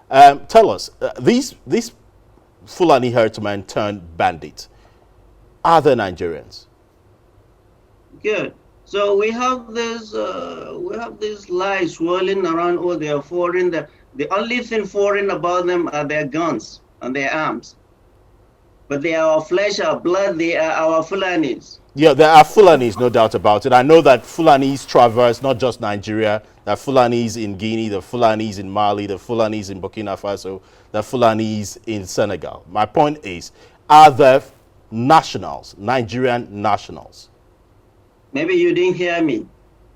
Tell us, these Fulani herdsmen turned bandits, are they Nigerians? Good. So we have these lies swirling around. Oh, they are foreign. The only thing foreign about them are their guns and their arms. But they are our flesh, our blood. They are our Fulanis. Yeah, there are Fulanis, no doubt about it. I know that Fulanis traverse not just Nigeria. There are Fulanis in Guinea, the Fulanis in Mali, the Fulanis in Burkina Faso, the Fulanis in Senegal. My point is, are there nationals, Nigerian nationals? Maybe you didn't hear me.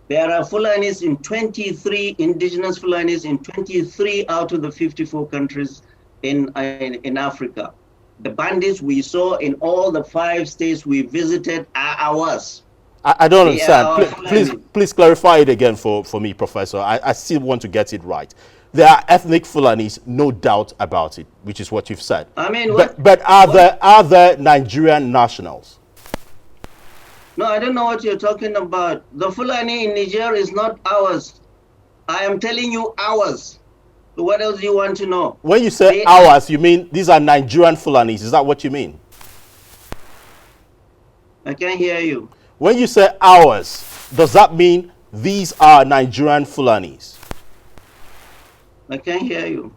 There are Fulanis in 23, indigenous Fulanis in 23 out of the 54 countries in Africa. The bandits we saw in all the 5 states we visited are ours. I don't understand. Please clarify it again for me, Professor. I still want to get it right. There are ethnic Fulanis, no doubt about it, which is what you've said. I mean, but are there Nigerian nationals? No, I don't know what you're talking about. The Fulani in Niger is not ours. I am telling you ours. So what else do you want to know? When you say ours, you mean these are Nigerian Fulanis. Is that what you mean? I can't hear you. When you say ours, does that mean these are Nigerian Fulanis? I can't hear you.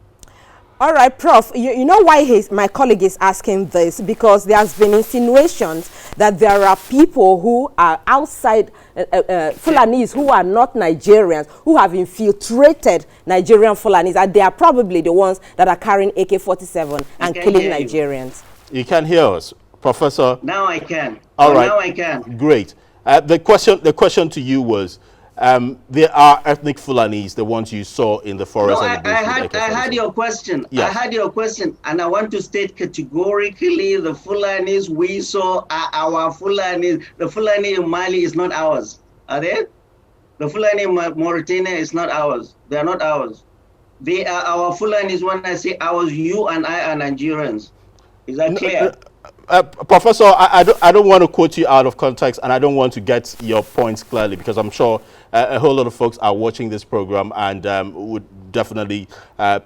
All right, Prof, you know why my colleague is asking this? Because there has been insinuations that there are people who are outside, Fulanis who are not Nigerians, who have infiltrated Nigerian Fulanis, and they are probably the ones that are carrying AK-47 and killing Nigerians. You can hear us, Professor? Now I can. All right. Now I can. Great. The question to you was, there are ethnic Fulanis, the ones you saw in the forest. No, I had your question. Yes. I had your question, and I want to state categorically the Fulanis we saw are our Fulanis. The Fulani in Mali is not ours. Are they? The Fulani in Mauritania is not ours. They are not ours. They are our Fulanis. When I say ours, you and I are Nigerians. Is that clear? Professor, I don't want to quote you out of context, and I don't want to get your points clearly, because I'm sure a whole lot of folks are watching this program and would definitely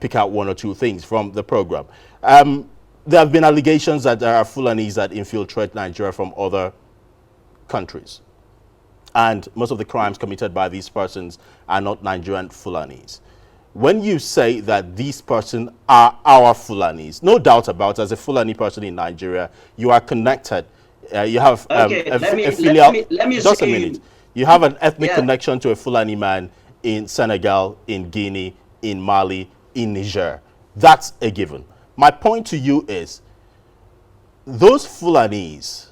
pick out one or two things from the program. There have been allegations that there are Fulanis that infiltrate Nigeria from other countries, and most of the crimes committed by these persons are not Nigerian Fulanis. When you say that these persons are our Fulanis, no doubt about it, as a Fulani person in Nigeria, you are connected. You have a filial. Just a minute. You have an ethnic connection to a Fulani man in Senegal, in Guinea, in Mali, in Niger. That's a given. My point to you is, those Fulanis,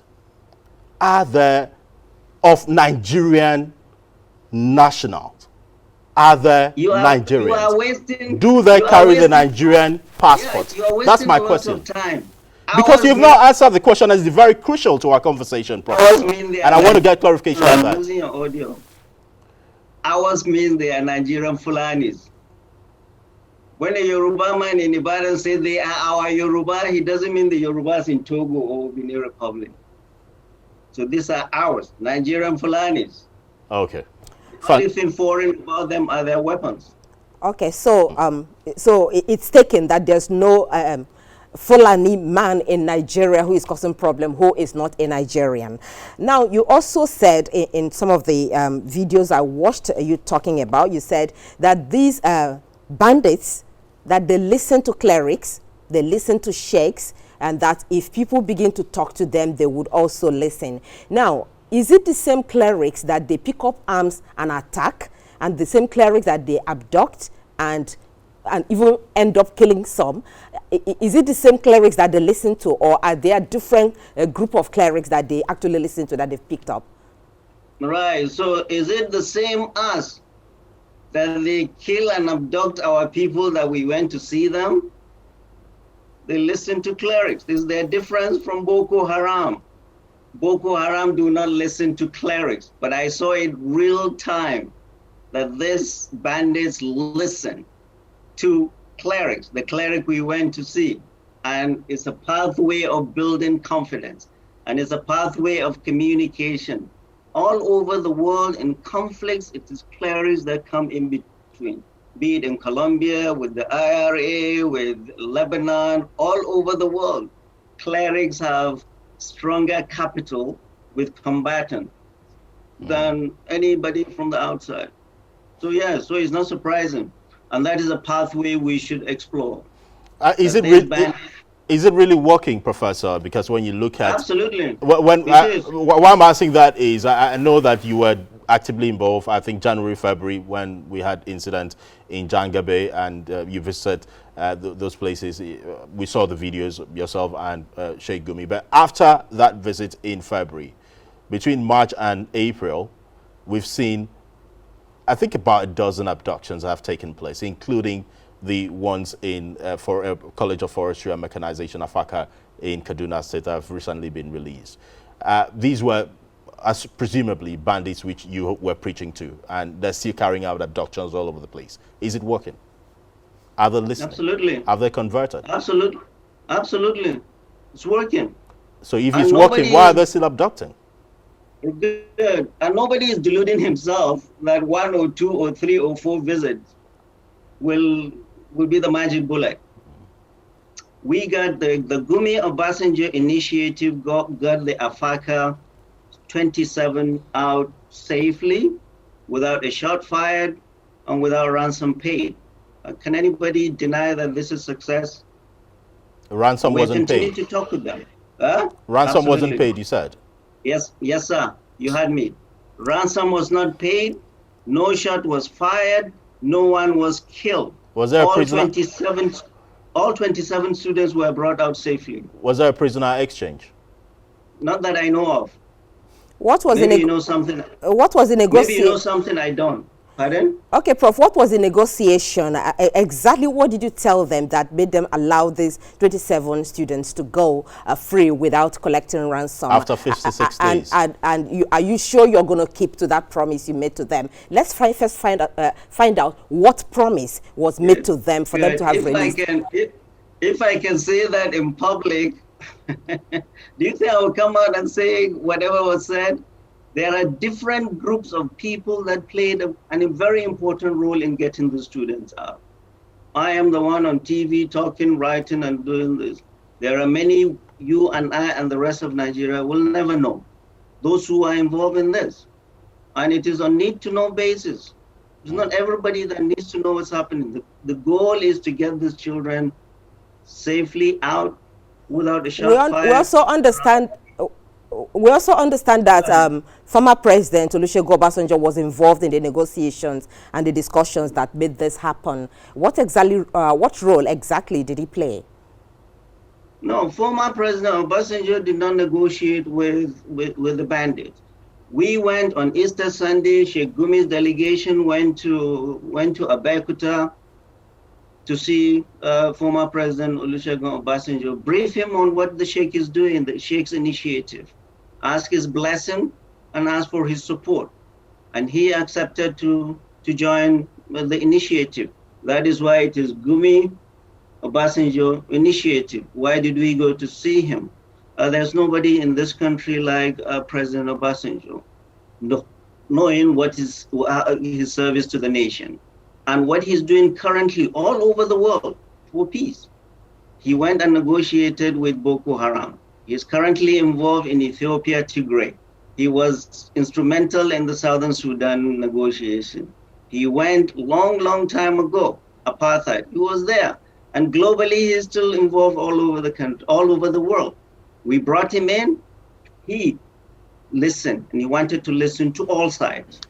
are they of Nigerian nationals? Are they Nigerians? Do they carry the Nigerian passport? That's my question. Because you've not answered the question that is very crucial to our conversation, Professor. And I want to get clarification on that. Losing your audio. Ours means they are Nigerian Fulanis. When a Yoruba man in Ibadan says they are our Yoruba, he doesn't mean the Yorubas in Togo or Benin Republic. So these are ours, Nigerian Fulanis. Okay. The only thing foreign about them are their weapons. Okay, so it's taken that there's no Fulani man in Nigeria who is causing problem who is not a Nigerian. Now, you also said in some of the videos I watched you talking about, you said that these bandits, that they listen to clerics, they listen to sheikhs, and that if people begin to talk to them, they would also listen. Now, is it the same clerics that they pick up arms and attack, and the same clerics that they abduct and even end up killing some? Is it the same clerics that they listen to, or are there a different group of clerics that they actually listen to that they've picked up? Right, so is it the same as that they kill and abduct our people that we went to see them? They listen to clerics. Is there a difference from Boko Haram? Boko Haram do not listen to clerics, but I saw it real time that these bandits listen to clerics, the cleric we went to see. And it's a pathway of building confidence, and it's a pathway of communication. All over the world in conflicts, it is clerics that come in between. be it in Colombia, with the IRA, with Lebanon, all over the world. Clerics have stronger capital with combatants than anybody from the outside. So yeah, so it's not surprising. And that is a pathway we should explore. Is it really working, Professor? Because when you look at Absolutely, why I'm asking that is I know that you were actively involved. I think January, February, when we had incident in Jangabe, and you visited those places. We saw the videos of yourself and Sheikh Gumi. But after that visit in February, between March and April, we've seen, I think, about a dozen abductions have taken place, including the ones in College of Forestry and Mechanization, AFACA, in Kaduna State, that have recently been released. These were presumably bandits which you were preaching to, and they're still carrying out abductions all over the place. Is it working? Are they listening? Absolutely. Have they converted? Absolutely. Absolutely. It's working. So if it's working, why are they still abducting? Good. And nobody is deluding himself that 1 or 2 or 3 or 4 visits will be the magic bullet. We got the Gumi Obasanjo initiative got the AFACA 27 out safely, without a shot fired and without ransom paid. Can anybody deny that this is success? Ransom wasn't paid. We continue to talk with them. Ransom wasn't paid, you said? Yes, sir. You heard me. Ransom was not paid. No shot was fired. No one was killed. Was there a prisoner? All 27 students were brought out safely. Was there a prisoner exchange? Not that I know of. What was Maybe you know something. What was the negotiation? Maybe you know something I don't. Pardon? Okay, Prof, what was the negotiation? Exactly what did you tell them that made them allow these 27 students to go free without collecting ransom? After 56 days. And are you sure you're going to keep to that promise you made to them? Let's first find out what promise was made to them for them to have released. If I can say that in public, do you think I will come out and say whatever was said? There are different groups of people that played a very important role in getting the students out. I am the one on TV talking, writing, and doing this. There are many, you and I and the rest of Nigeria will never know, those who are involved in this. And it is on need-to-know basis. It's not everybody that needs to know what's happening. The goal is to get these children safely out without a shot fired. We also understand that former President Olusegun Obasanjo was involved in the negotiations and the discussions that made this happen. What role exactly did he play? No, former President Obasanjo did not negotiate with the bandits. We went on Easter Sunday. Sheikh Gumi's delegation went to Abeokuta to see former President Olusegun Obasanjo, brief him on what the Sheikh is doing, the Sheikh's initiative, ask his blessing and ask for his support. And he accepted to join the initiative. That is why it is Gumi Obasanjo initiative. Why did we go to see him? There's nobody in this country like President Obasanjo, knowing what is his service to the nation and what he's doing currently all over the world for peace. He went and negotiated with Boko Haram. He is currently involved in Ethiopia, Tigray. He was instrumental in the Southern Sudan negotiation. He went long time ago, apartheid. He was there. And globally, he's still involved all over the country, all over the world. We brought him in. He listened, and he wanted to listen to all sides.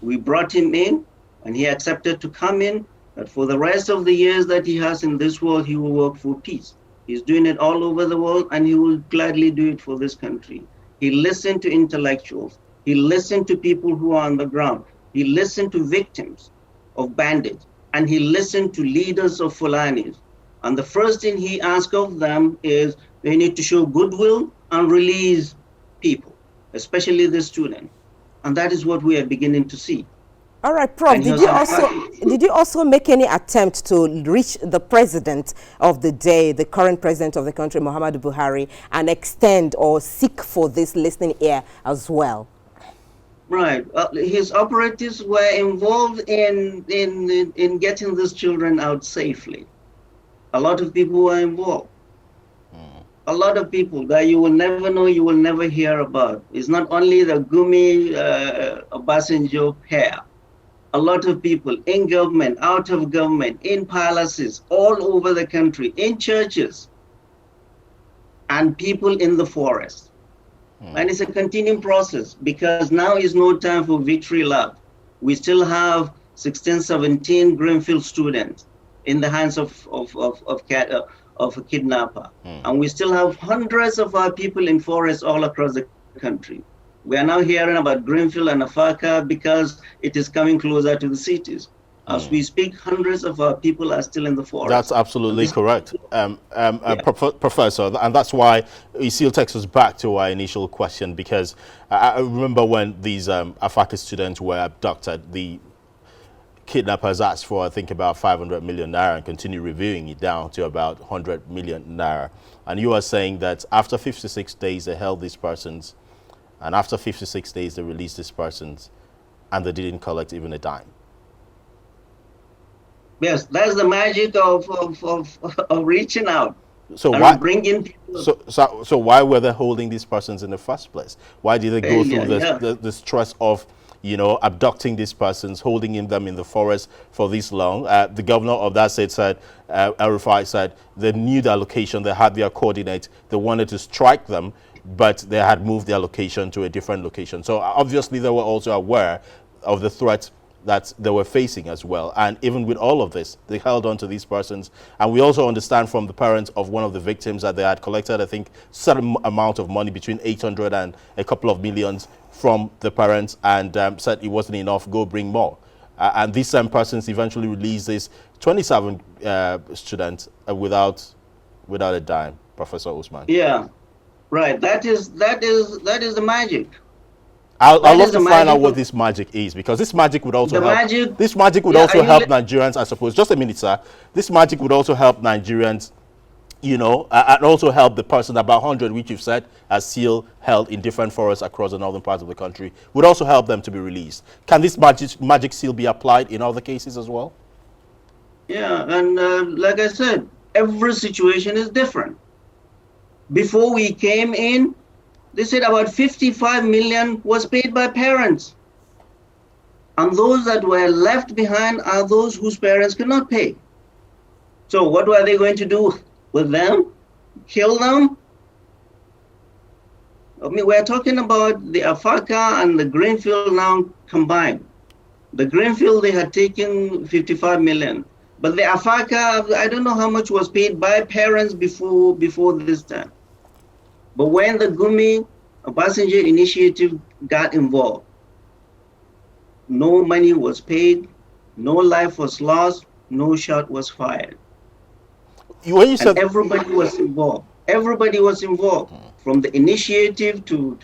We brought him in, and he accepted to come in, that for the rest of the years that he has in this world, he will work for peace. He's doing it all over the world, and he will gladly do it for this country. He listened to intellectuals. He listened to people who are on the ground. He listened to victims of bandits, and he listened to leaders of Fulanis. And the first thing he asked of them is they need to show goodwill and release people, especially the student. And that is what we are beginning to see. All right, Prof, did you also make any attempt to reach the president of the day, the current president of the country, Muhammadu Buhari, and extend or seek for this listening ear as well? Right. His operatives were involved in getting these children out safely. A lot of people were involved. A lot of people that you will never know, you will never hear about. It's not only the Gumi Obasanjo pair. A lot of people in government, out of government, in palaces, all over the country, in churches, and people in the forest. And it's a continuing process because now is no time for victory lap. We still have 16, 17 Greenfield students in the hands of a kidnapper. And we still have hundreds of our people in forests all across the country. We are now hearing about Greenfield and Afaka because it is coming closer to the cities. As we speak, hundreds of our people are still in the forest. That's absolutely correct, Professor. And that's why it still takes us back to our initial question, because I remember when these Afaka students were abducted, the kidnappers asked for, I think, about 500 million naira and continue reviewing it down to about 100 million naira. And you are saying that after 56 days, they held these persons, and after 56 days, they released these persons, and they didn't collect even a dime. Yes, that's the magic of reaching out. So why bringing people? So why were they holding these persons in the first place? Why did they go through the stress of, you know, abducting these persons, holding them in the forest for this long? The governor of that state said, El-Rufai said, they knew their location, they had their coordinates, they wanted to strike them, but they had moved their location to a different location. So obviously they were also aware of the threat that they were facing as well. And even with all of this, they held on to these persons. And we also understand from the parents of one of the victims that they had collected, I think, certain amount of money, between 800 and a couple of millions from the parents, and said it wasn't enough, go bring more. And these same persons eventually released these 27 students without a dime, Professor Usman. Yeah, right. That is the magic. I'd love to find out what this magic is, because this magic would also help. This magic would also help Nigerians, I suppose. Just a minute, sir. This magic would also help Nigerians, you know, and also help the person, about 100, which you've said are still held in different forests across the northern parts of the country, would also help them to be released. Can this magic still be applied in other cases as well? Yeah, and like I said, every situation is different. Before we came in, they said about 55 million was paid by parents. And those that were left behind are those whose parents could not pay. So what were they going to do with them? Kill them? I mean, we're talking about the Afaka and the Greenfield now combined. The Greenfield, they had taken 55 million. But the Afaka, I don't know how much was paid by parents before this time. But when the Gumi Obasanjo initiative got involved, no money was paid, no life was lost, no shot was fired. When you said everybody was involved. Everybody was involved, from the initiative to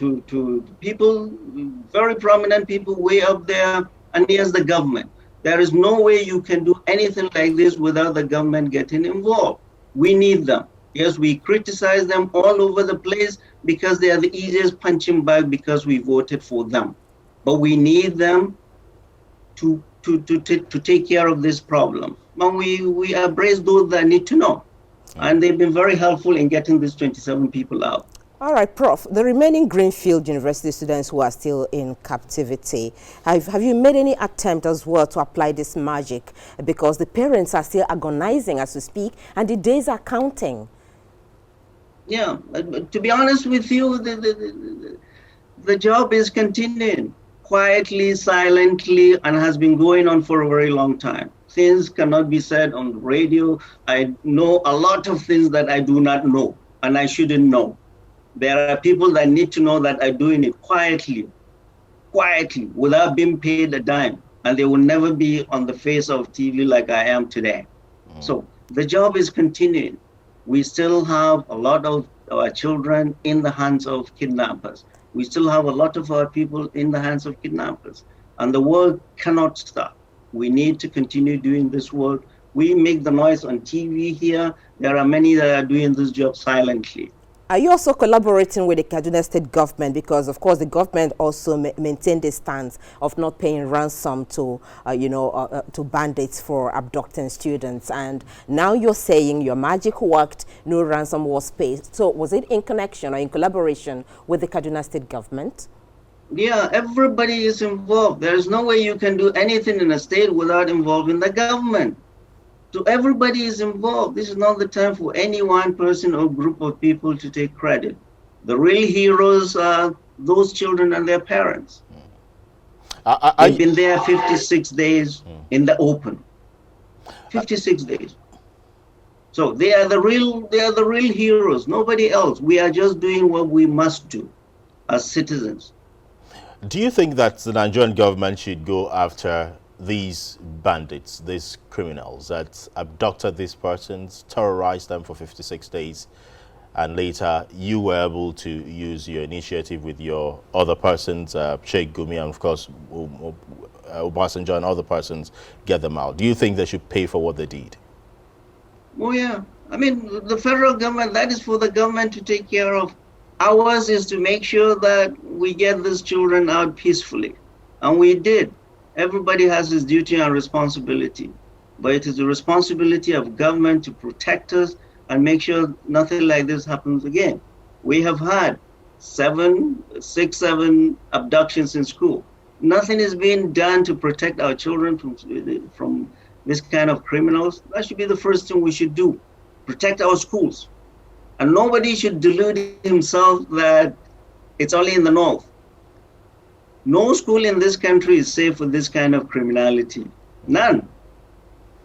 people, very prominent people way up there, and here's the government. There is no way you can do anything like this without the government getting involved. We need them. Yes, we criticize them all over the place because they are the easiest punching bag because we voted for them. But we need them to take care of this problem. And we embrace those that need to know. And they've been very helpful in getting these 27 people out. All right, Prof, the remaining Greenfield University students who are still in captivity, have you made any attempt as well to apply this magic? Because the parents are still agonizing as we speak, and the days are counting. Yeah, to be honest with you, the job is continuing quietly, silently, and has been going on for a very long time. Things cannot be said on the radio. I know a lot of things that I do not know, and I shouldn't know. There are people that need to know that are doing it quietly, without being paid a dime, and they will never be on the face of TV like I am today. So the job is continuing. We still have a lot of our children in the hands of kidnappers. We still have a lot of our people in the hands of kidnappers. And the work cannot stop. We need to continue doing this work. We make the noise on TV here. There are many that are doing this job silently. Are you also collaborating with the Kaduna State government? Because, of course, the government also maintained the stance of not paying ransom to, to bandits for abducting students. And now you're saying your magic worked, no ransom was paid. So was it in connection or in collaboration with the Kaduna State government? Yeah, everybody is involved. There is no way you can do anything in a state without involving the government. So everybody is involved. This is not the time for any one person or group of people to take credit. The real heroes are those children and their parents. They've been there 56 days in the open. 56 days. So they are the real heroes, nobody else. We are just doing what we must do as citizens. Do you think that the Nigerian government should go after these bandits, these criminals that abducted these persons, terrorized them for 56 days, and later you were able to use your initiative with your other persons, Sheikh Gumi, and of course Obasanjo and other persons, get them out? Do you think they should pay for what they did? Oh yeah, I mean, the federal government, that is for the government to take care of. Ours is to make sure that we get these children out peacefully, and we did. Everybody has his duty and responsibility, but it is the responsibility of government to protect us and make sure nothing like this happens again. We have had 7 abductions in school. Nothing is being done to protect our children from this kind of criminals. That should be the first thing we should do. Protect our schools. And nobody should delude himself that it's only in the north. No school in this country is safe for this kind of criminality. None.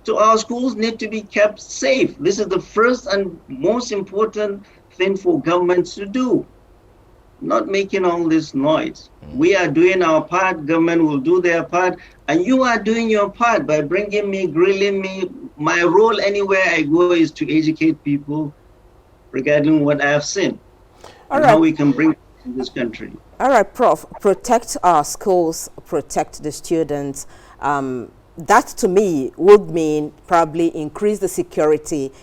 So our schools need to be kept safe. This is the first and most important thing for governments to do. Not making all this noise. We are doing our part, government will do their part, and you are doing your part by bringing me, grilling me. My role anywhere I go is to educate people regarding what I have seen and how we can bring it to this country. All right, Prof, protect our schools, protect the students. That to me would mean probably increase the security,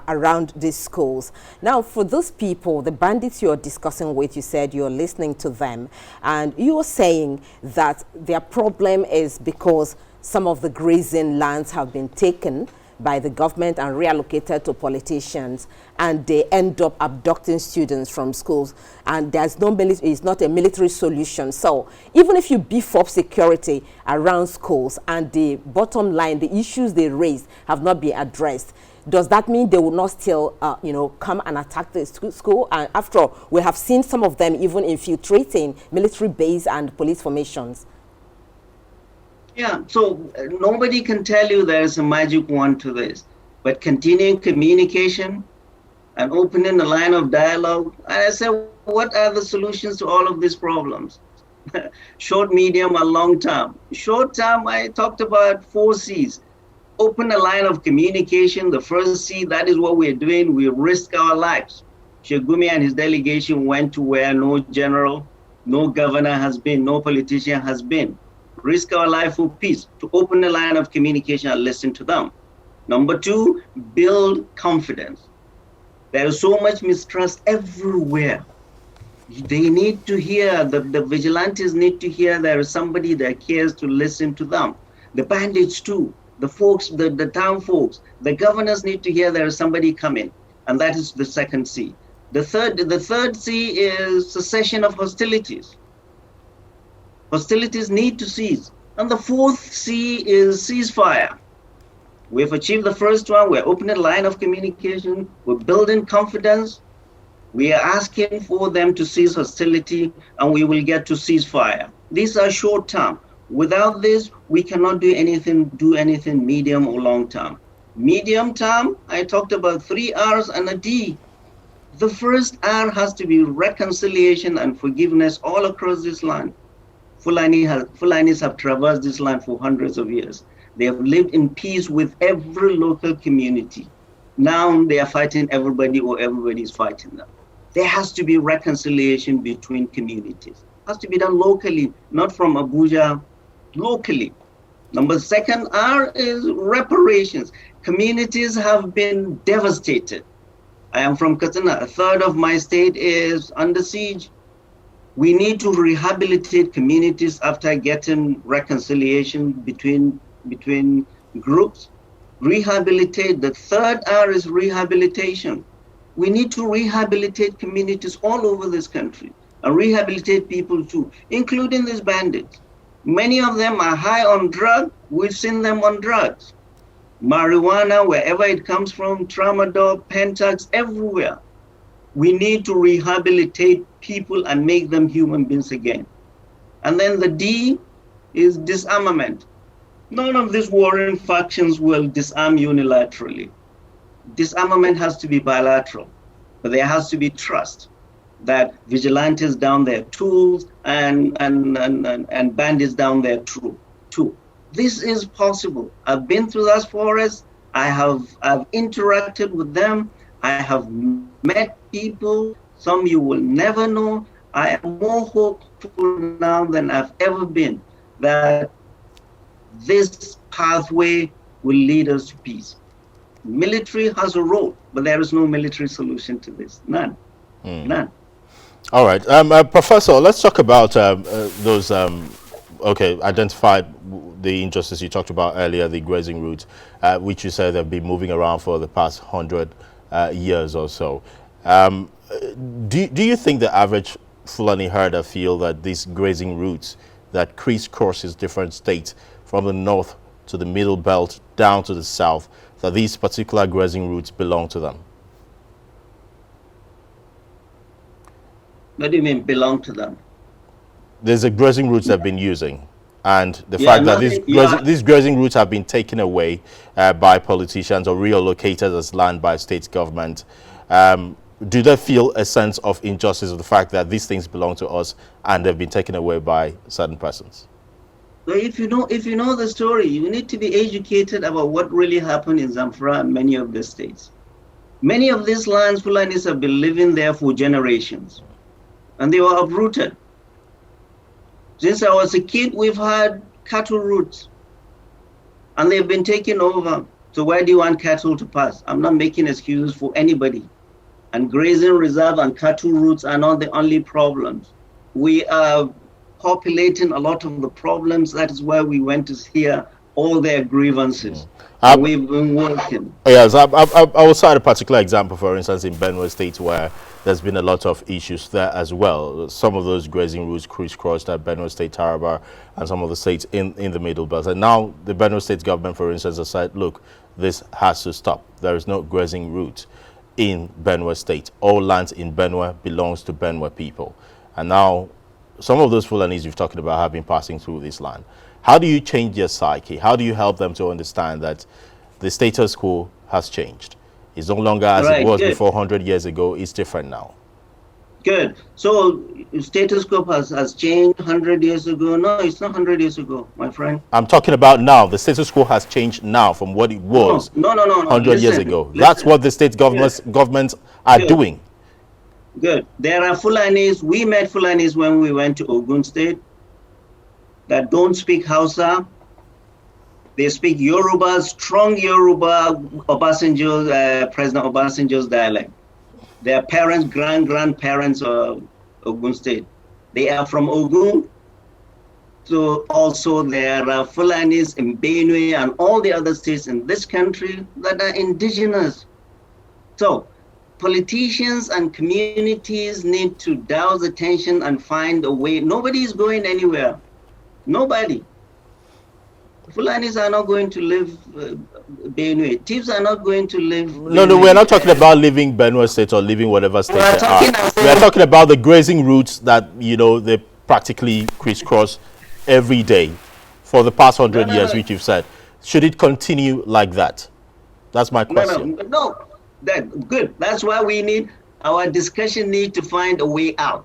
around these schools. Now, for those people, the bandits you're discussing with, you said you're listening to them, and you're saying that their problem is because some of the grazing lands have been taken by the government and reallocated to politicians, and they end up abducting students from schools, and there's no it's not a military solution. So even if you beef up security around schools and the bottom line, the issues they raised have not been addressed, does that mean they will not still come and attack the school? And after all, we have seen some of them even infiltrating military base and police formations. Yeah, so nobody can tell you there is a magic wand to this, but continuing communication and opening a line of dialogue. And I said, what are the solutions to all of these problems? Short, medium, and long term. Short term, I talked about 4 C's. Open a line of communication. The first C, that is what we're doing. We risk our lives. Sheikh Gumi and his delegation went to where no general, no governor has been, no politician has been. Risk our life for peace, to open a line of communication and listen to them. Number 2, build confidence. There is so much mistrust everywhere. They need to hear, the vigilantes need to hear there is somebody that cares to listen to them. The bandits too, the folks, the town folks, the governors need to hear there is somebody coming. And that is the second C. The third C is cessation of hostilities. Hostilities need to cease. And the 4th C is ceasefire. We've achieved the first one. We're opening a line of communication. We're building confidence. We are asking for them to cease hostility, and we will get to ceasefire. These are short term. Without this, we cannot do anything medium or long term. Medium term, I talked about 3 R's and a D. The first R has to be reconciliation and forgiveness all across this land. Fulanis have traversed this land for hundreds of years. They have lived in peace with every local community. Now they are fighting everybody, or everybody is fighting them. There has to be reconciliation between communities. It has to be done locally, not from Abuja, locally. Number 2 R is reparations. Communities have been devastated. I am from Katsina. A third of my state is under siege. We need to rehabilitate communities after getting reconciliation between groups. Rehabilitate. The third R is rehabilitation. We need to rehabilitate communities all over this country and rehabilitate people too, including these bandits. Many of them are high on drugs. We've seen them on drugs. Marijuana, wherever it comes from, tramadol, pentax, everywhere. We need to rehabilitate people and make them human beings again. And then the D is disarmament. None of these warring factions will disarm unilaterally. Disarmament has to be bilateral, but there has to be trust that vigilantes down their tools and bandits down their too. This is possible. I've been through that forest. I've interacted with them. I have met people. Some you will never know. I am more hopeful now than I've ever been that this pathway will lead us to peace. Military has a role, but there is no military solution to this. None. None. All right. Professor, let's talk about those, identified the injustice you talked about earlier, the grazing routes, which you said have been moving around for the past 100 years or so. Do you think the average Fulani herder feel that these grazing routes that crisscrosses different states from the north to the middle belt down to the south, that these particular grazing routes belong to them? What do you mean belong to them? There's a grazing routes they've been using, and the fact that these grazing routes have been taken away by politicians or reallocated as land by state government. Do they feel a sense of injustice of the fact that these things belong to us and they've been taken away by certain persons? Well, if you know the story, you need to be educated about what really happened in Zamfara and many of the states. Many of these lands, Fulanis have been living there for generations, and they were uprooted. Since I was a kid, we've had cattle routes, and they've been taken over. So where do you want cattle to pass? I'm not making excuses for anybody. And grazing reserve and cattle routes are not the only problems. We are populating a lot of the problems. That is why we went to hear all their grievances. We've been working. Yes, I will cite a particular example, for instance, in Benue State, where there's been a lot of issues there as well. Some of those grazing routes crisscrossed at Benue State, Taraba, and some of the states in the Middle Belt. And now the Benue State government, for instance, has said, look, this has to stop. There is no grazing route in Benue State. All lands in Benue belongs to Benue people. And now some of those Fulanis you've talked about have been passing through this land. How do you change their psyche? How do you help them to understand that the status quo has changed? It's no longer as it was before 100 years ago. It's different now. Good. So status quo has changed 100 years ago. No, it's not 100 years ago, my friend. I'm talking about now. The status quo has changed now from what it was no. 100 years ago. That's what the state governments are doing. Good. There are Fulanis. We met Fulanis when we went to Ogun State that don't speak Hausa. They speak Yoruba, strong Yoruba, President Obasanjo's dialect. Their parents, grandparents of Ogun State. They are from Ogun. So also there are Fulanis in Benue and all the other states in this country that are indigenous. So politicians and communities need to douse attention and find a way. Nobody is going anywhere. Nobody. Fulanis are not going to live Benue. Thieves are not going to live Benue. No, we're not talking about leaving Benue State or leaving whatever state they are. We are talking about the grazing routes that, they practically crisscross every day for the past 100 years, which you've said. Should it continue like that? That's my question. No. Good. That's why our discussion needs to find a way out.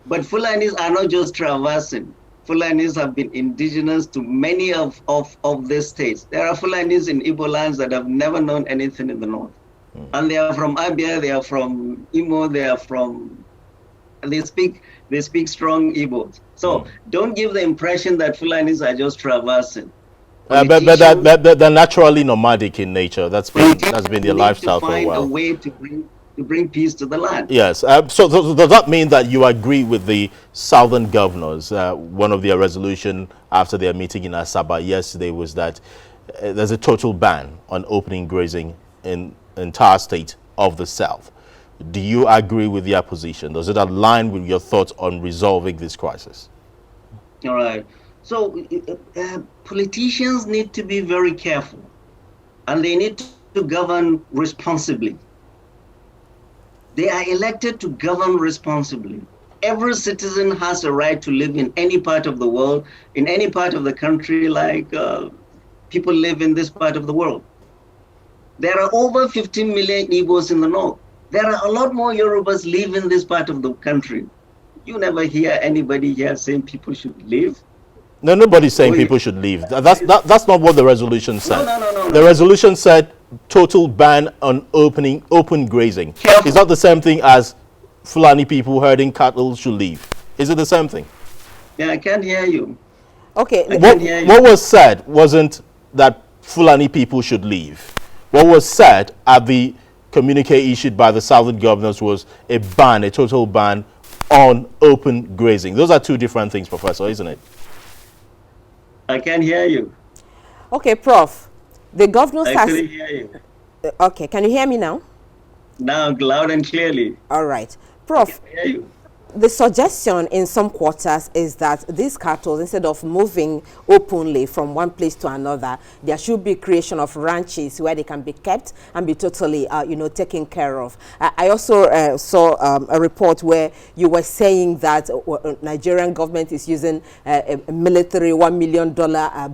But Fulanis are not just traversing. Fulanis have been indigenous to many of these states. There are Fulanis in Igbo lands that have never known anything in the north. And they are from Abia, they are from Imo, they speak strong Igbo. So don't give the impression that Fulanis are just traversing. Politicians, they're naturally nomadic in nature. That's been their need to lifestyle for a find a while. way to bring peace to the land. Yes. So does that mean that you agree with the southern governors? One of their resolution after their meeting in Asaba yesterday was that there's a total ban on opening grazing in the entire state of the south. Do you agree with their position? Does it align with your thoughts on resolving this crisis? All right. So politicians need to be very careful, and they need to govern responsibly. They are elected to govern responsibly. Every citizen has a right to live in any part of the world, in any part of the country, like people live in this part of the world. There are over 15 million Igbos in the north. There are a lot more Yorubas live in this part of the country. You never hear anybody here saying people should leave. No, nobody's saying people should leave. That's not what the resolution said. No. The resolution said total ban on open grazing. Careful. Is that the same thing as Fulani people herding cattle should leave? Is it the same thing? Yeah, I can't hear you. Okay. I can't hear you. What was said wasn't that Fulani people should leave. What was said at the communique issued by the southern governors was a total ban on open grazing. Those are two different things, Professor, isn't it? I can't hear you. Okay, Prof. The governor I has. couldn't hear you. Okay, can you hear me now? Now, loud and clearly. All right, Prof. I hear you. The suggestion in some quarters is that these cattle, instead of moving openly from one place to another, there should be creation of ranches where they can be kept and be totally, taken care of. I also saw a report where you were saying that Nigerian government is using a military $1 million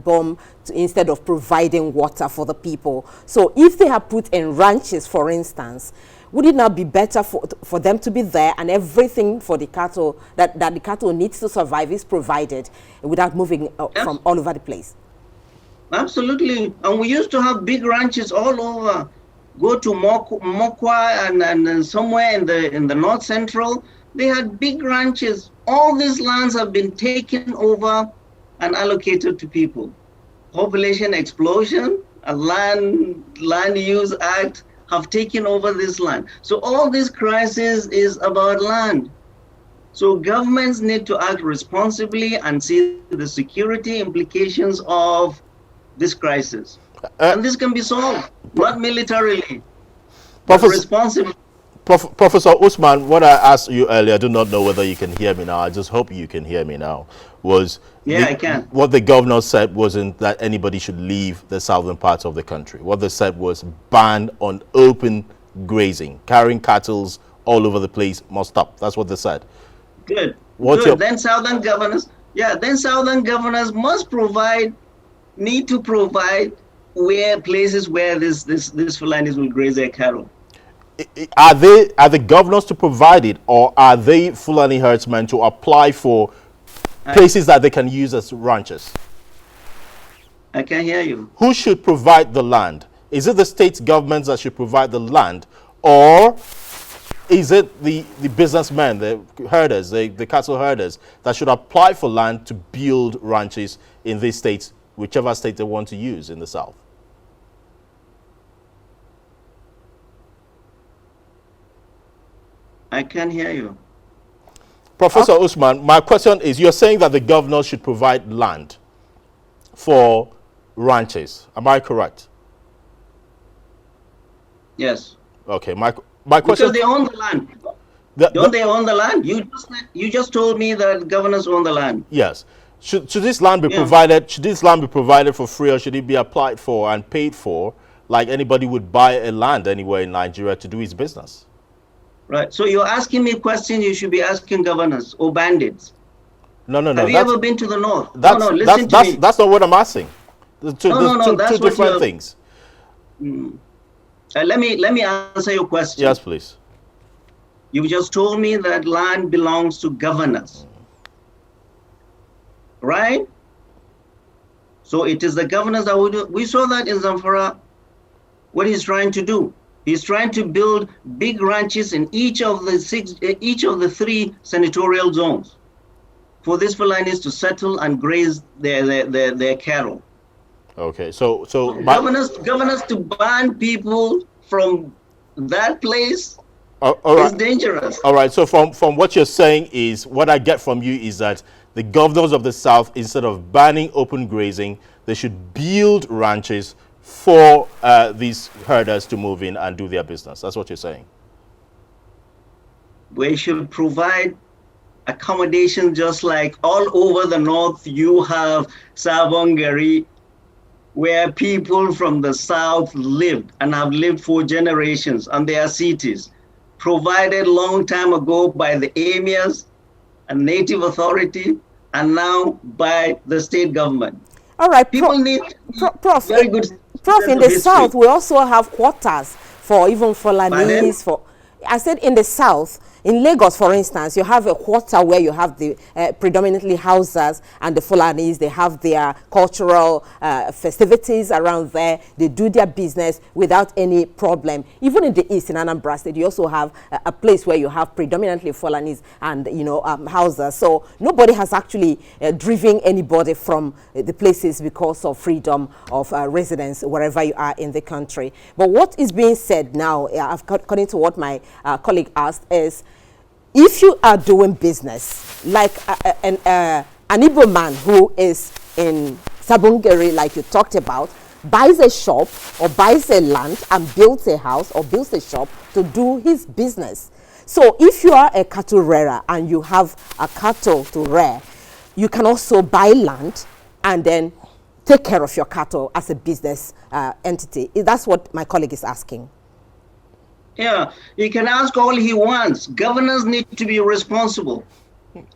bomb instead of providing water for the people. So if they have put in ranches, for instance, would it not be better for them to be there and everything for the cattle that the cattle needs to survive is provided without moving from all over the place? Absolutely. And we used to have big ranches all over. Go to Mokwa and somewhere in the north central, they had big ranches. All these lands have been taken over and allocated to people. Population explosion, a land use act have taken over this land. So all this crisis is about land. So governments need to act responsibly and see the security implications of this crisis. And this can be solved, not militarily, but responsibly. Professor Usman, what I asked you earlier, I do not know whether you can hear me now. I just hope you can hear me now. I can. What the governor said wasn't that anybody should leave the southern parts of the country. What they said was ban on open grazing. Carrying cattle all over the place must stop. That's what they said. Good. Then southern governors need to provide places where this Fulanis will graze their cattle. Are the governors to provide it, or are they Fulani herdsmen to apply for places that they can use as ranches? I can't hear you. Who should provide the land? Is it the state governments that should provide the land, or is it the businessmen, the herders, the cattle herders that should apply for land to build ranches in these states, whichever state they want to use in the south? I can't hear you. Professor Usman, my question is, you're saying that the governors should provide land for ranches. Am I correct? Yes. Okay. My question. Because they own the land. Don't they own the land? You just told me that governors own the land. Yes. Should this land be provided? Should this land be provided for free, or should it be applied for and paid for, like anybody would buy a land anywhere in Nigeria to do his business? Right. So you're asking me questions you should be asking governors or bandits. No. Have you ever been to the north? Listen to me. That's not what I'm asking. Two different things. Let me answer your question. Yes, please. You just told me that land belongs to governors. Right? So it is the governors that will do. We saw that in Zamfara, what he's trying to do. He's trying to build big ranches in each of the three senatorial zones for these Fulanis to settle and graze their cattle. Okay, so but Governors to ban people from that place all is right. dangerous. All right. So from what you're saying is what I get from you is that the governors of the South, instead of banning open grazing, they should build ranches for these herders to move in and do their business. That's what you're saying. We should provide accommodation just like all over the north. You have Savongari, where people from the south lived and have lived for generations, and their cities, provided long time ago by the emirs and native authority, and now by the state government. All right, People need Prof, very good Prof, in sense of the history. South, we also have quarters for even Pardon? Fulanis, for, I said in the South, in Lagos, for instance, you have a quarter where you have the predominantly Hausas and the Fulanis. They have their cultural festivities around there. They do their business without any problem. Even in the East, in Anambra State, you also have a place where you have predominantly Fulanis and, you know, Hausas. So nobody has actually driven anybody from the places because of freedom of residence wherever you are in the country. But what is being said now, according to what my colleague asked, is if you are doing business like an Igbo man who is in Sabungeri, like you talked about, buys a shop or buys a land and builds a house or builds a shop to do his business. So if you are a cattle rearer and you have a cattle to rear, you can also buy land and then take care of your cattle as a business entity. That's what my colleague is asking. Yeah, he can ask all he wants. Governors need to be responsible,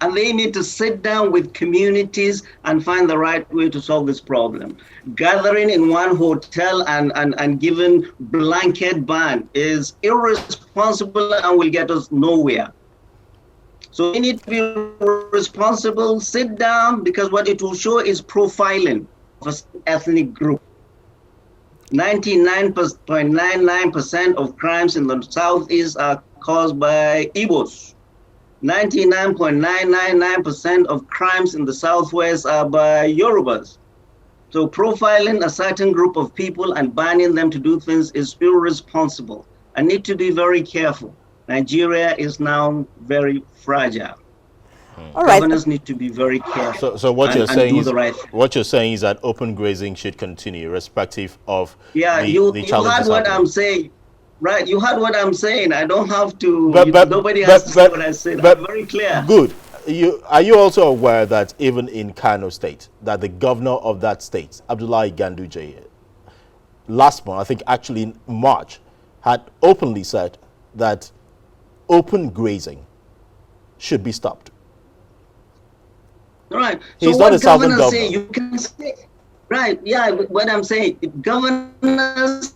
and they need to sit down with communities and find the right way to solve this problem. Gathering in one hotel and giving blanket ban is irresponsible and will get us nowhere. So we need to be responsible, sit down, because what it will show is profiling of an ethnic group. 99.99% of crimes in the Southeast are caused by Igbos. 99.999% of crimes in the Southwest are by Yorubas. So profiling a certain group of people and banning them to do things is irresponsible. I need to be very careful. Nigeria is now very fragile. All right. Governors need to be very careful. So what you're saying is right what you're saying is that open grazing should continue, irrespective of the challenges. You heard what I'm saying, right? You heard what I'm saying. I don't have to. Nobody has to say what I said. I'm very clear. Good. Are you also aware that even in Kano State, that the governor of that state, Abdullahi Ganduje, last month, I think actually in March, had openly said that open grazing should be stopped. Right. He's so not what a southern governors governor. say, you can say, right? Yeah. What I'm saying, governors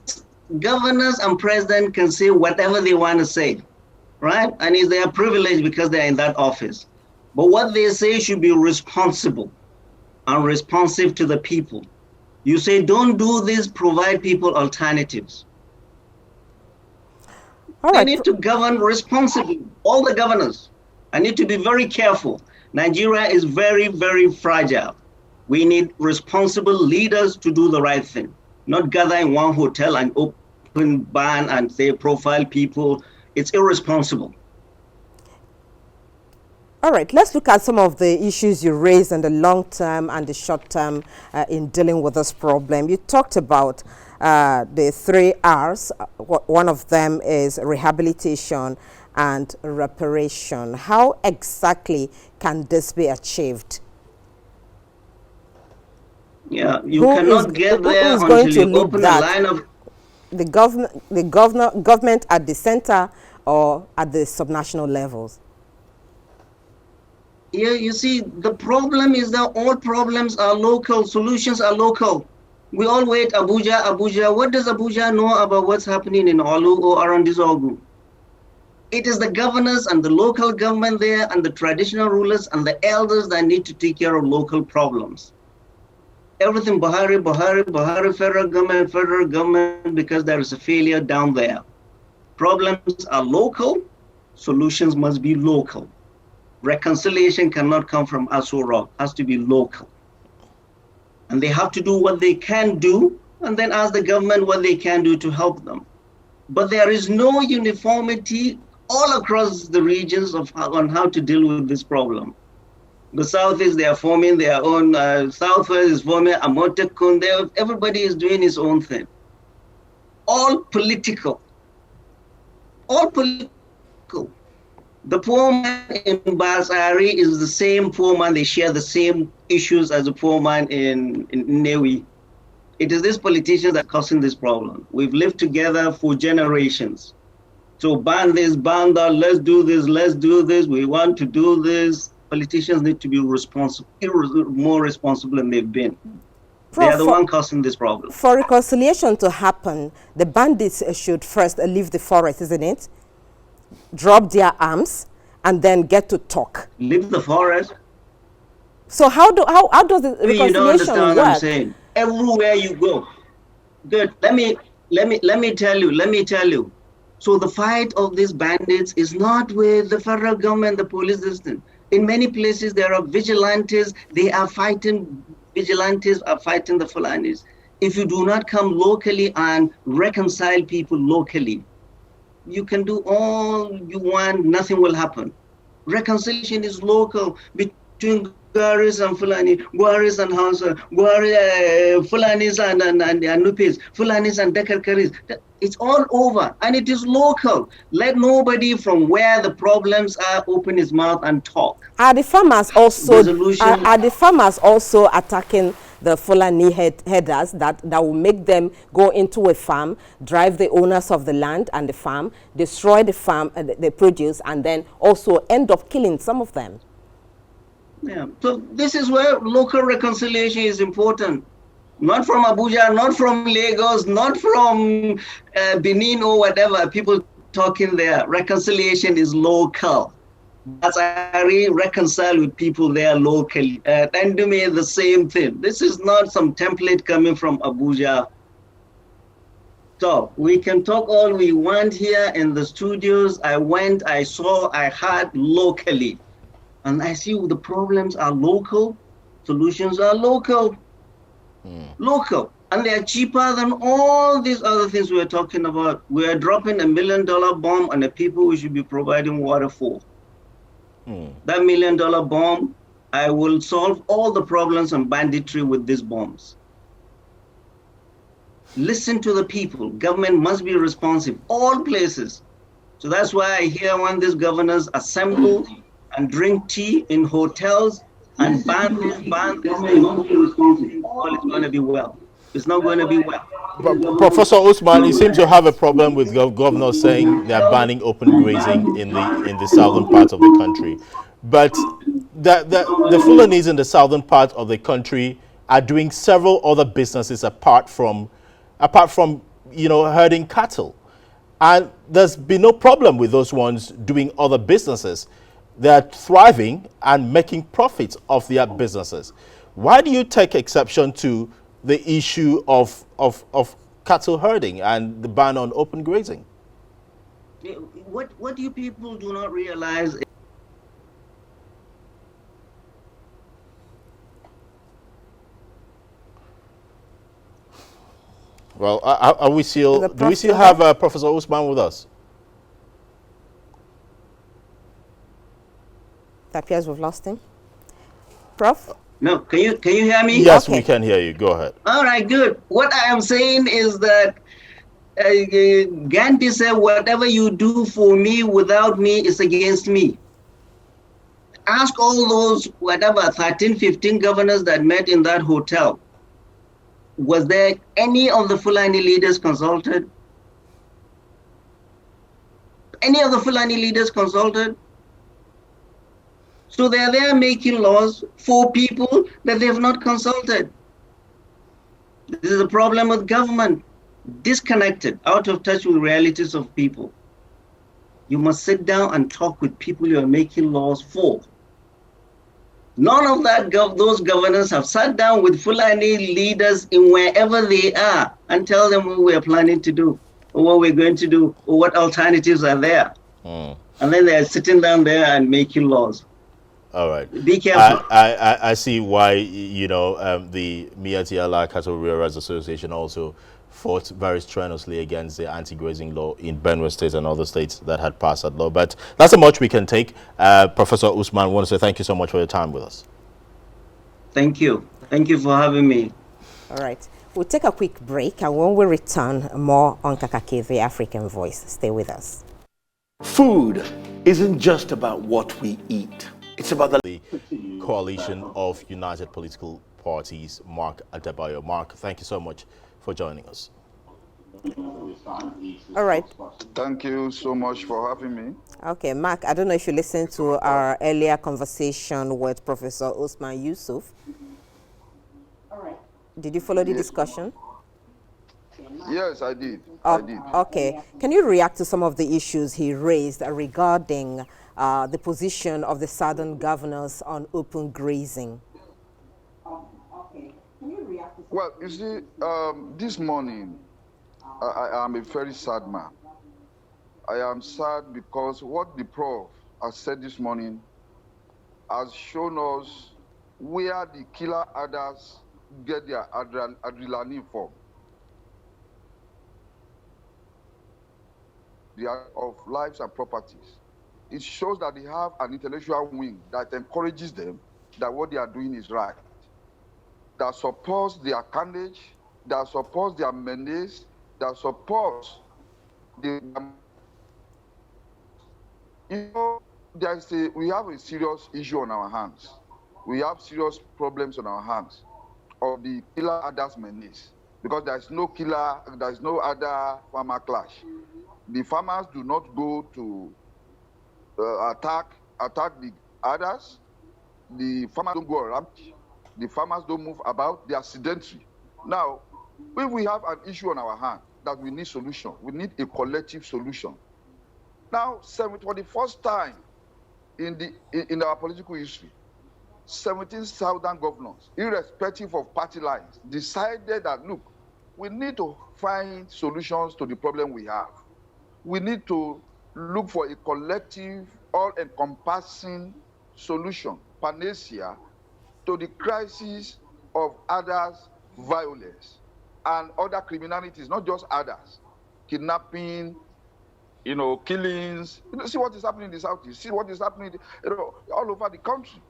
and president can say whatever they want to say, right? And it's their privilege because they're in that office. But what they say should be responsible and responsive to the people. You say, don't do this, provide people alternatives. All They right. need to govern responsibly, all the governors. I need to be very careful. Nigeria is very, very fragile. We need responsible leaders to do the right thing, not gather in one hotel and open ban and say profile people. It's irresponsible. All right, let's look at some of the issues you raised in the long term and the short term in dealing with this problem. You talked about the 3 R's. One of them is rehabilitation and reparation. How exactly can this be achieved? Yeah, you cannot get there until you open a line of the government at the center or at the subnational levels. Yeah, you see, the problem is that all problems are local, solutions are local. We all wait, Abuja, Abuja. What does Abuja know about what's happening in Olu or around this Ogu? It is the governors and the local government there and the traditional rulers and the elders that need to take care of local problems. Everything Buhari, federal government, because there is a failure down there. Problems are local, solutions must be local. Reconciliation cannot come from Aso Rock, has to be local. And they have to do what they can do, and then ask the government what they can do to help them. But there is no uniformity all across the regions on how to deal with this problem. The Southeast, they are forming their own, Southwest is forming Amotekun, everybody is doing his own thing. All political. All political. The poor man in Basari is the same poor man, they share the same issues as the poor man in Newi. It is these politicians that are causing this problem. We've lived together for generations. So ban this, ban that, let's do this, we want to do this. Politicians need to be responsible, more responsible than they've been. Prof, they are the one causing this problem. For reconciliation to happen, the bandits should first leave the forest, isn't it? Drop their arms and then get to talk. Leave the forest? So how does the reconciliation you don't understand work? What I'm saying. Everywhere you go. Good. Let me tell you. So the fight of these bandits is not with the federal government, the police system. In many places there are vigilantes. Vigilantes are fighting the Fulanis. If you do not come locally and reconcile people locally, you can do all you want, nothing will happen. Reconciliation is local between Gwaris and Fulani, Gwaris and Hausa, Fulanis and Nupis, Fulanis and Dekarkaris. It's all over and it is local. Let nobody from where the problems are open his mouth and talk. Are the farmers also attacking the Fulani headers that will make them go into a farm, drive the owners of the land and the farm, destroy the farm, the produce, and then also end up killing some of them? Yeah, so this is where local reconciliation is important. Not from Abuja, not from Lagos, not from Benin or whatever, people talking there. Reconciliation is local. As I reconcile with people there locally. And do me the same thing. This is not some template coming from Abuja. So we can talk all we want here in the studios. I went, I saw, I heard locally. And I see the problems are local, solutions are local. Local. And they are cheaper than all these other things we're talking about. We're dropping $1 million bomb on the people we should be providing water for. That $1 million bomb, I will solve all the problems and banditry with these bombs. Listen to the people. Government must be responsive. All places. So that's why I hear when these governors assemble and drink tea in hotels and ban this, all is going to be well. It's not going to be well. Professor Usman, you seem to have a problem with governors saying they are banning open grazing in the southern part of the country. But the Fulanis in the southern part of the country are doing several other businesses apart from herding cattle. And there's been no problem with those ones doing other businesses. They're thriving and making profits of their businesses. Why do you take exception to the issue of cattle herding and the ban on open grazing? What you people do not realize. Well, do we still have Professor Usman with us? It appears we've lost him. Prof? No, can you hear me? Yes, okay. We can hear you. Go ahead. All right, good. What I am saying is that Gandhi said, whatever you do for me without me is against me. Ask all those, 13, 15 governors that met in that hotel. Was there any of the Fulani leaders consulted? Any of the Fulani leaders consulted? So they're there making laws for people that they have not consulted. This is a problem with government. Disconnected, out of touch with realities of people. You must sit down and talk with people you are making laws for. None of those governors have sat down with Fulani leaders in wherever they are and tell them what we are planning to do, or what we're going to do, or what alternatives are there. And then they're sitting down there and making laws. All right. Be careful. I see why, the Miati Allah Cattle Rearers Association also fought very strenuously against the anti-grazing law in Benue State and other states that had passed that law. But that's how much we can take. Professor Usman, I want to say thank you so much for your time with us. Thank you. Thank you for having me. All right. We'll take a quick break, and when we return, more on Kakake, the African Voice. Stay with us. Food isn't just about what we eat. It's about the coalition of United Political Parties, Mark Adebayo. Mark, thank you so much for joining us. All right. Thank you so much for having me. Okay, Mark, I don't know if you listened to our earlier conversation with Professor Usman Yusuf. All right. Did you follow the discussion? Yes, I did. Okay. Can you react to some of the issues he raised regarding the position of the southern governors on open grazing? Well, you see, this morning, I am a very sad man. I am sad because what the Prof has said this morning has shown us where the killer adders get their adrenaline from. They are of lives and properties. It shows that they have an intellectual wing that encourages them that what they are doing is right, that supports their carnage, that supports their menace, that supports the... we have a serious issue on our hands. We have serious problems on our hands of the killer adders menace, because there is no killer, there is no other farmer clash. The farmers do not go to attack the others. The farmers don't go around. The farmers don't move about. They are sedentary. Now, if we have an issue on our hand that we need solution, we need a collective solution. Now, for the first time in our political history, 17 southern governors, irrespective of party lines, decided that, look, we need to find solutions to the problem we have. We need to look for a collective, all-encompassing solution, panacea, to the crisis of others' violence and other criminalities, not just others, kidnapping, killings. See what is happening in the Southeast. See what is happening, all over the country.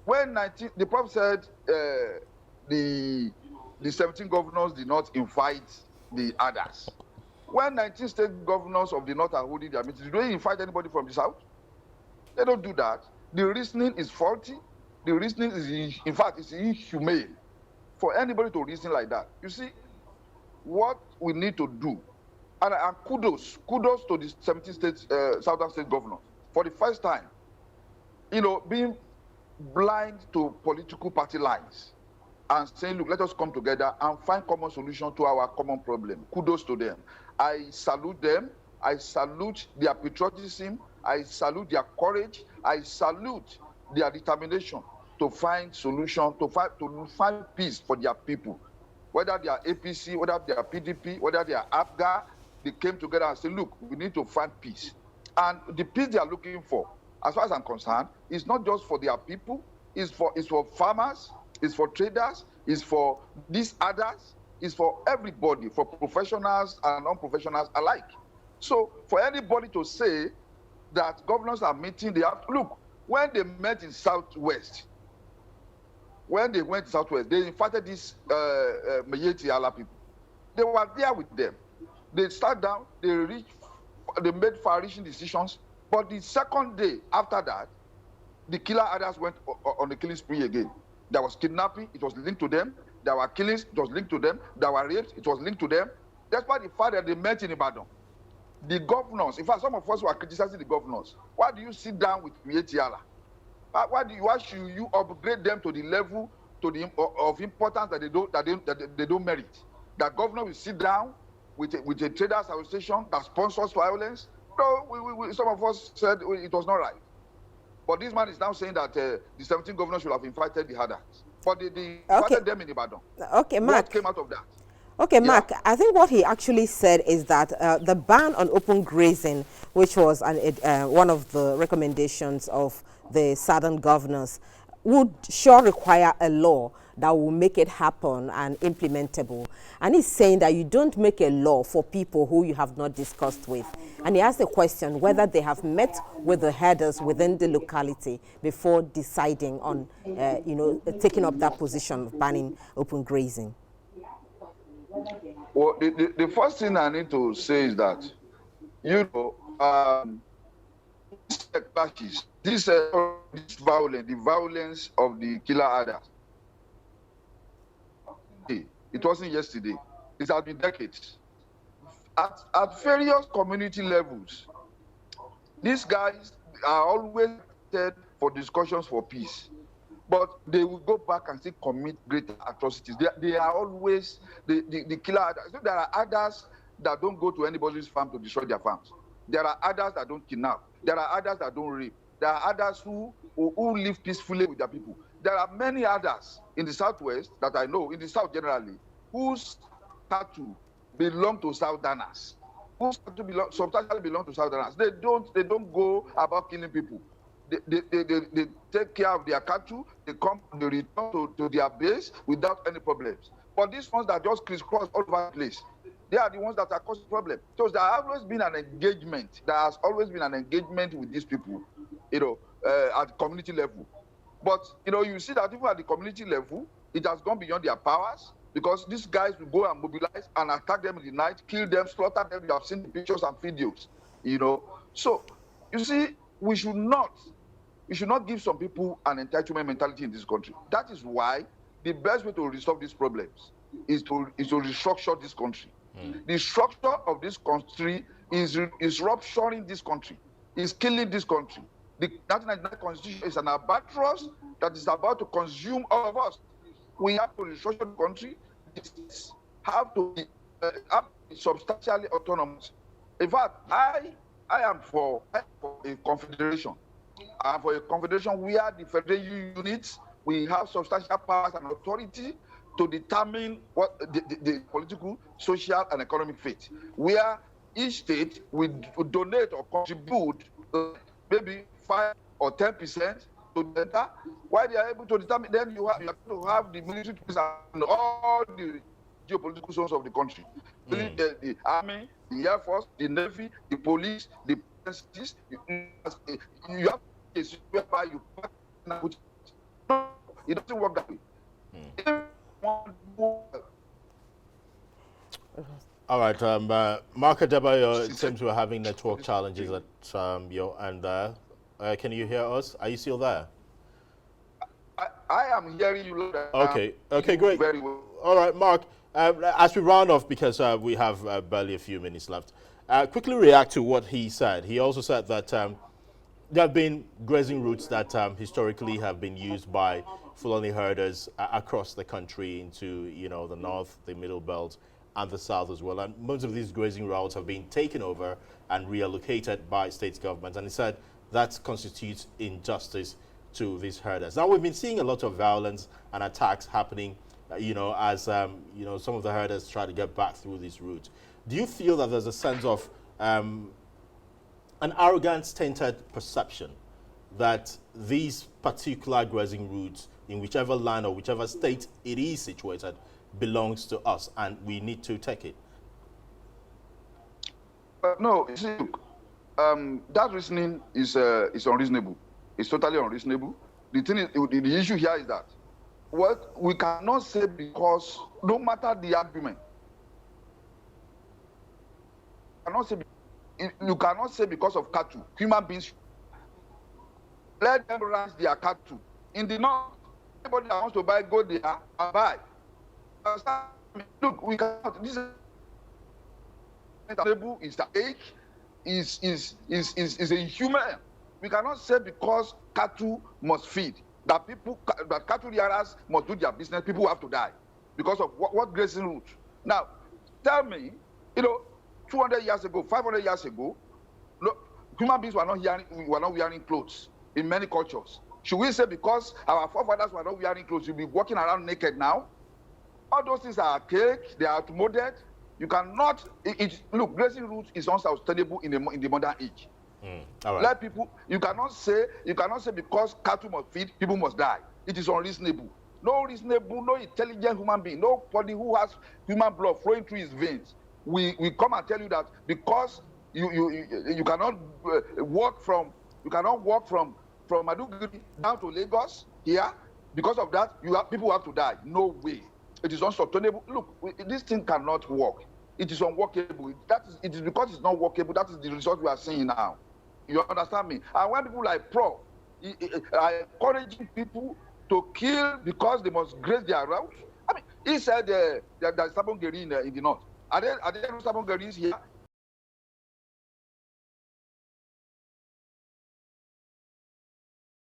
When the Prof said the 17 governors did not invite the others. When 19 state governors of the North are holding their meetings, do they invite anybody from the South? They don't do that. The reasoning is faulty. The reasoning is, in fact, it's inhumane for anybody to reason like that. You see, what we need to do, and kudos to the 17 states, southern state governors, for the first time, being blind to political party lines and saying, look, let us come together and find common solution to our common problem. Kudos to them. I salute them. I salute their patriotism. I salute their courage. I salute their determination to find solution, to find peace for their people. Whether they are APC, whether they are PDP, whether they are APGA, they came together and said, look, we need to find peace. And the peace they are looking for, as far as I'm concerned, is not just for their people, it's for farmers, it's for traders, it's for these others, it's for everybody, for professionals and non-professionals alike. So for anybody to say that governors are meeting, they have to look, when they met in Southwest, when they went to Southwest, they invited these Miyetti Allah people. They were there with them. They sat down, they made far-reaching decisions, but the second day after that, the killer others went on the killing spree again. There was kidnapping, it was linked to them. There were killings, it was linked to them. There were rapes, it was linked to them. Despite the fact that they met in Ibadan. The governors, in fact, some of us were criticizing the governors. Why do you sit down with Miyetti Allah? Why should you upgrade them to the level of importance that they don't merit? That governor will sit down with a traders association that sponsors violence? No, some of us said it was not right. But this man is now saying that the 17 governors should have invited the others. But they invited them in Ibadan. Okay, Mark. What came out of that? Okay, Mark, I think what he actually said is that the ban on open grazing, which was one of the recommendations of the southern governors, would sure require a law that will make it happen and implementable. And he's saying that you don't make a law for people who you have not discussed with. And he asked the question whether they have met with the herders within the locality before deciding on, taking up that position of banning open grazing. Well, the first thing I need to say is that, this violence, the violence of the killer others, it wasn't yesterday. It has been decades. At various community levels, these guys are always set for discussions for peace, but they will go back and still commit greater atrocities. They are always the killer others. So there are others that don't go to anybody's farm to destroy their farms. There are others that don't kidnap. There are others that don't rape. There are others who live peacefully with their people. There are many others in the Southwest that I know, in the South generally, whose cattle belong to Southerners, whose cattle substantially belong to Southerners. They don't go about killing people. They take care of their cattle. They return to their base without any problems. But these ones that just crisscross all over the place, they are the ones that are causing problem. So there has always been an engagement. There has always been an engagement with these people, at community level. But you see that even at the community level, it has gone beyond their powers, because these guys will go and mobilize and attack them in the night, kill them, slaughter them. You have seen the pictures and videos, So you see, we should not give some people an entitlement mentality in this country. That is why the best way to resolve these problems is to restructure this country. The structure of this country is rupturing this country, is killing this country. The 1999 Constitution is an albatross that is about to consume all of us. We have to restructure the country. It have to be substantially autonomous. In fact, I am for a confederation. I am for a confederation where the federal units will have substantial powers and authority to determine what the political, social, and economic fate, where each state will donate or contribute maybe 5 or 10% to the center. Why they are able to determine, then you have to have the military and all the geopolitical zones of the country. The army, the air force, the navy, the police, the police. You have a system whereby you put. No, it doesn't work that way. All right, Mark Adebayo, it seems we're having network challenges at your end there. Can you hear us? Are you still there? I am hearing you. Okay, great. Very well. All right, Mark, as we round off, because we have barely a few minutes left, quickly react to what he said. He also said that there have been grazing routes that historically have been used by Fulani herders across the country into, the north, the middle belt, and the south as well. And most of these grazing routes have been taken over and reallocated by state governments. And he said that constitutes injustice to these herders. Now, we've been seeing a lot of violence and attacks happening, as, some of the herders try to get back through this route. Do you feel that there's a sense of an arrogant, tainted perception that these particular grazing routes, in whichever land or whichever state it is situated, belongs to us and we need to take it? No, you see, that reasoning is unreasonable. It's totally unreasonable. The thing is, the issue here is that what we cannot say, because no matter the argument, you cannot say because of cattle, human beings, let them ranch their cattle. In the north, anybody that wants to buy, go there and buy. Look, we cannot. This is the age, is inhuman. We cannot say because cattle must feed, that cattle rearers must do their business, people have to die because of what grazing route. Now, tell me, 200 years ago, 500 years ago, human beings were not wearing clothes in many cultures. Should we say because our forefathers were not wearing clothes, you'll be walking around naked now? All those things are archaic, they are outmoded. You cannot, look, grazing route is unsustainable in the modern age. All right. Let people, you cannot say because cattle must feed, people must die. It is unreasonable. No reasonable, no intelligent human being, nobody who has human blood flowing through his veins. We come and tell you that because you cannot walk from Maduguri down to Lagos here, because of that, people have to die. No way. It is unsustainable. Look, this thing cannot work. It is unworkable. It is because it's not workable. That is the result we are seeing now. You understand me? And when people like Prof are encouraging people to kill because they must graze their routes, I mean, he said there's stubborn guerrillas in the north. Are there no stubborn guerrillas here?